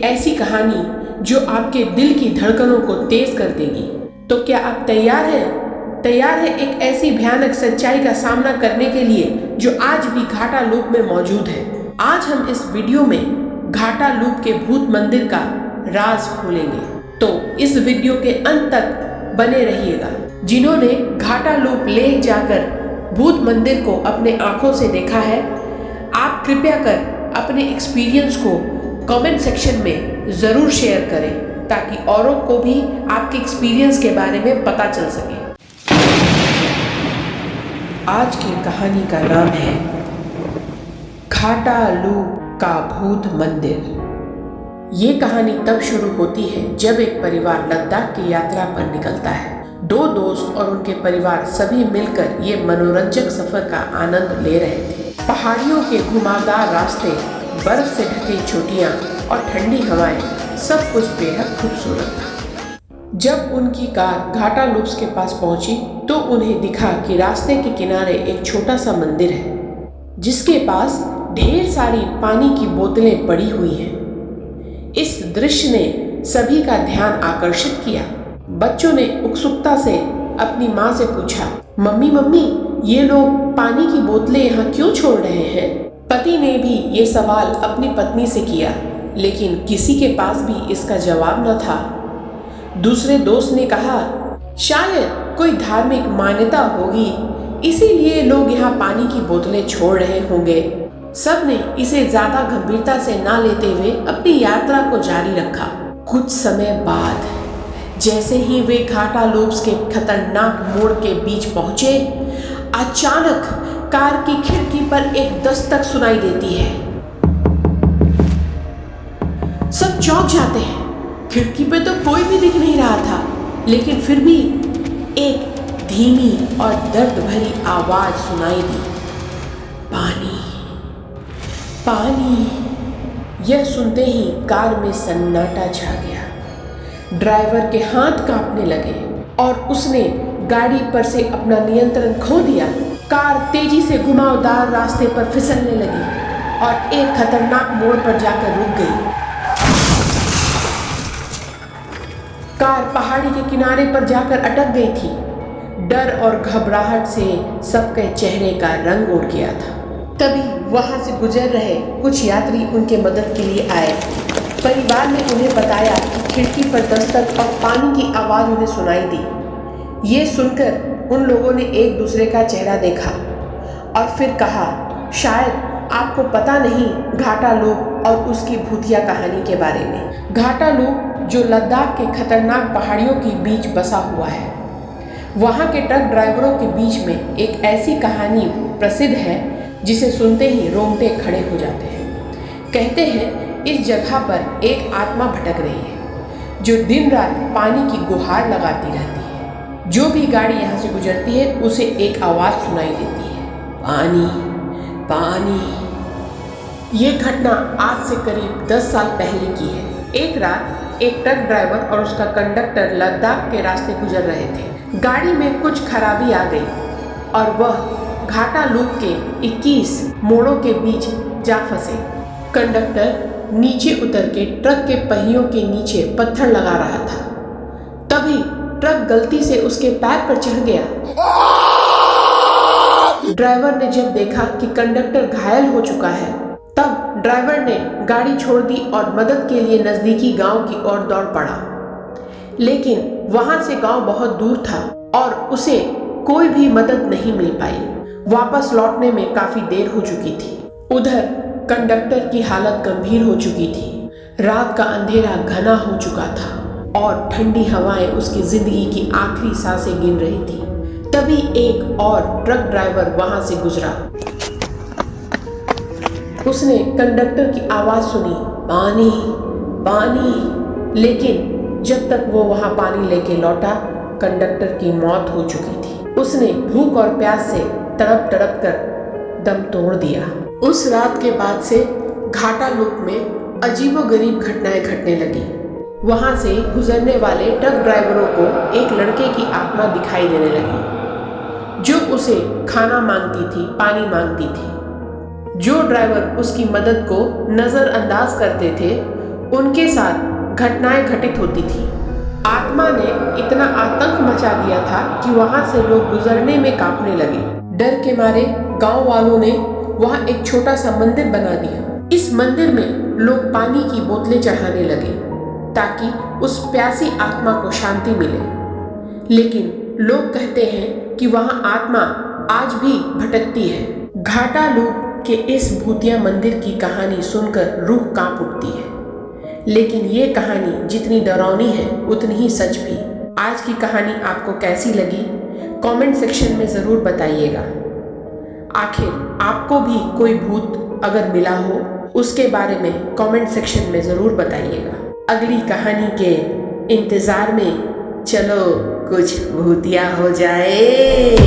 एक ऐसी कहानी जो आपके दिल की धड़कनों को तेज कर देगी। तो क्या आप तैयार हैं? तैयार है एक ऐसी भयानक सच्चाई का सामना करने के लिए जो आज भी घाटा लूप में मौजूद है। आज हम इस वीडियो में घाटा लूप के भूत मंदिर का राज खोलेंगे, तो इस वीडियो के अंत तक बने रहिएगा। जिन्होंने घाटा लूप ले जाकर भूत मंदिर को अपने आंखों से देखा है, आप कृपया कर अपने एक्सपीरियंस को कमेंट सेक्शन में ज़रूर शेयर करें ताकि औरों को भी आपके एक्सपीरियंस के बारे में पता चल सके। आज की कहानी का नाम है घाटा लूप का भूत मंदिर। ये कहानी तब शुरू होती है जब एक परिवार लद्दाख की यात्रा पर निकलता है। दो दोस्त और उनके परिवार सभी मिलकर ये मनोरंजक सफर का आनंद ले रहे थे। पहाड़ियों के घुमावदार रास्ते, बर्फ से ढकी चोटियां और ठंडी हवाएं, सब कुछ बेहद खूबसूरत था। जब उनकी कार घाटा लूप्स के पास पहुंची तो उन्हें दिखा कि रास्ते के किनारे एक छोटा सा मंदिर है जिसके पास ढेर सारी पानी की बोतलें पड़ी हुई हैं। इस दृश्य ने सभी का ध्यान आकर्षित किया। बच्चों ने उत्सुकता से अपनी माँ से पूछा, मम्मी मम्मी, ये लोग पानी की बोतलें यहाँ क्यों छोड़ रहे हैं? पति ने भी ये सवाल अपनी पत्नी से किया, लेकिन किसी के पास भी इसका जवाब न था। दूसरे दोस्त ने कहा, शायद कोई धार्मिक मान्यता होगी, इसीलिए लोग यहाँ पानी की बोतलें छोड़ रहे होंगे। सब ने इसे ज्यादा गंभीरता से ना लेते हुए अपनी यात्रा को जारी रखा। कुछ समय बाद जैसे ही वे घाटा लूप्स के खतरनाक मोड़ के बीच पहुंचे, अचानक कार की खिड़की पर एक दस्तक सुनाई देती है। सब चौंक जाते हैं। खिड़की पे तो कोई भी दिख नहीं रहा था, लेकिन फिर भी एक धीमी और दर्द भरी आवाज सुनाई दी, पानी पानी। यह सुनते ही कार में सन्नाटा छा गया। ड्राइवर के हाथ कांपने लगे और उसने गाड़ी पर से अपना नियंत्रण खो दिया। कार तेजी से घुमावदार रास्ते पर फिसलने लगी और एक खतरनाक मोड़ पर जाकर रुक गई। कार पहाड़ी के किनारे पर जाकर अटक गई थी। डर और घबराहट से सबके चेहरे का रंग उड़ गया था। तभी वहां से गुजर रहे कुछ यात्री उनके मदद के लिए आए। परिवार ने उन्हें बताया कि खिड़की पर दस्तक और पानी की आवाज उन्हें सुनाई दी। ये सुनकर उन लोगों ने एक दूसरे का चेहरा देखा और फिर कहा, शायद आपको पता नहीं घाटा लूप और उसकी भूतिया कहानी के बारे में। घाटा लूप जो लद्दाख के खतरनाक पहाड़ियों के बीच बसा हुआ है, वहाँ के ट्रक ड्राइवरों के बीच में एक ऐसी कहानी प्रसिद्ध है जिसे सुनते ही रोंगटे खड़े हो जाते हैं। कहते हैं इस जगह पर एक आत्मा भटक रही है जो दिन रात पानी की गुहार लगाती रहती है। जो भी गाड़ी यहाँ से गुजरती है उसे एक आवाज़ सुनाई देती है, पानी पानी। ये घटना आज से करीब 10 साल पहले की है। एक रात एक ट्रक ड्राइवर और उसका कंडक्टर लद्दाख के रास्ते गुजर रहे थे। गाड़ी में कुछ खराबी आ गई और वह घाटा लूप के 21 मोड़ों के बीच जा फंसे। कंडक्टर नीचे उतर के ट्रक के पहियों के नीचे पत्थर लगा रहा था। तभी ट्रक गलती से उसके पैर पर चढ़ गया। ड्राइवर ने जब देखा कि कंडक्टर घायल हो चुका है, तब ड्राइवर ने गाड़ी छोड़ दी और मदद के लिए नजदीकी गांव की ओर दौड़ पड़ा। लेकिन वहां से गांव बहुत दूर था और उसे कोई भी मदद नहीं मिल पाई। वापस लौटने में काफी देर हो चुकी थी। उधर कंडक्टर की हालत गंभीर हो चुकी थी। रात का अंधेरा घना हो चुका था और ठंडी हवाएं उसकी जिंदगी की आखिरी सांसें गिन रही थी। तभी एक और ट्रक ड्राइवर वहां से गुजरा। उसने कंडक्टर की आवाज सुनी, पानी पानी। लेकिन जब तक वो वहां पानी लेके लौटा, कंडक्टर की मौत हो चुकी थी। उसने भूख और प्यास से तड़प तड़प कर दम तोड़ दिया। उस रात के बाद से घाटा लूप में अजीबोगरीब घटनाएं घटने लगी। वहां से गुजरने वाले ट्रक ड्राइवरों को एक लड़के की आत्मा दिखाई देने लगी जो उसे खाना मांगती थी, पानी मांगती थी। जो ड्राइवर उसकी मदद को नजरअंदाज करते थे, उनके साथ घटनाएं घटित होती थी। आत्मा ने इतना आतंक मचा दिया था कि वहां से लोग गुजरने में कांपने लगे। डर के मारे गांव वालों ने वहां एक छोटा सा मंदिर बना दिया। इस मंदिर में लोग पानी की बोतलें चढ़ाने लगे ताकि उस प्यासी आत्मा को शांति मिले। लेकिन लोग कहते हैं कि वहां आत्मा आज भी भटकती है। घाटालूप के इस भूतिया मंदिर की कहानी सुनकर रूह कांप उठती है। लेकिन ये कहानी जितनी डरावनी है उतनी ही सच भी। आज की कहानी आपको कैसी लगी कमेंट सेक्शन में ज़रूर बताइएगा। आखिर आपको भी कोई भूत अगर मिला हो उसके बारे में कमेंट सेक्शन में ज़रूर बताइएगा। अगली कहानी के इंतज़ार में चलो कुछ भूतिया हो जाए।